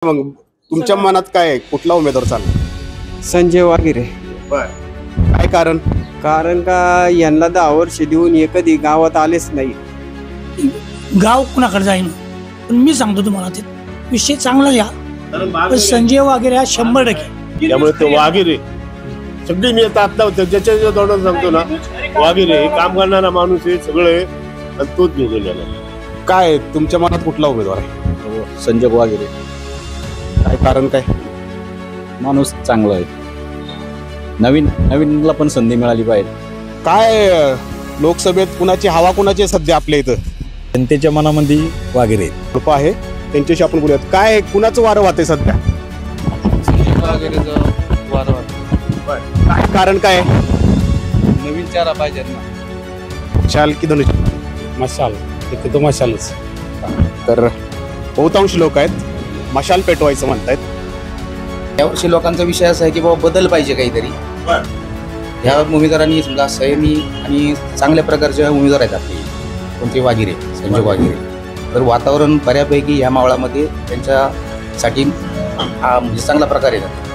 मग तुमच्या मनात काय आहे? कुठला उमेदवार चालला? संजय वागिरे. बर, काय कारण? कारण का यांना 10 वर्ष देऊन हे कधी गावात आलेच नाही. गाव कुणाकडे जाईन पण मी सांगतो तुम्हाला ते विषय चांगला घ्या. पण संजय वागिरे हा 100%. त्यामुळे ते वागिरे सगळी मी आता ज्याच्या तोंडात सांगतो ना, वागिरे हे काम करणारा माणूस आहे, सगळं आहे आणि तोच निवडून येणार. काय तुमच्या मनात कुठला उमेदवार आहे? संजय वागिरे. काय कारण काय? माणूस चांगला आहे. नवीनला पण संधी मिळाली पाहिजे. काय लोकसभेत कुणाची हवा कुणाची आहे सध्या आपल्या इथं? जनतेच्या मनामध्ये वागिरे ग्रुप आहे, त्यांच्याशी आपण बोलूयात. काय कुणाचं वारं वाहते सध्या? काय कारण काय आहे? नवीन चारा पाहिजेत ना. शाल की धनुष? मशाल तो मशालच. तर बहुतांश लोक आहेत मशाल पेटवायचं म्हणतायत. यावर्षी लोकांचा विषय असा आहे की बाबा बदल पाहिजे काहीतरी. ह्या उमेदवारांनी समजा संयमी आणि चांगल्या प्रकारचे उमेदवार आहेत आपले. कोणते? वागिरे, संजय वागिरे. तर वातावरण बऱ्यापैकी ह्या मावळामध्ये त्यांच्यासाठी म्हणजे चांगला प्रकारे आहे.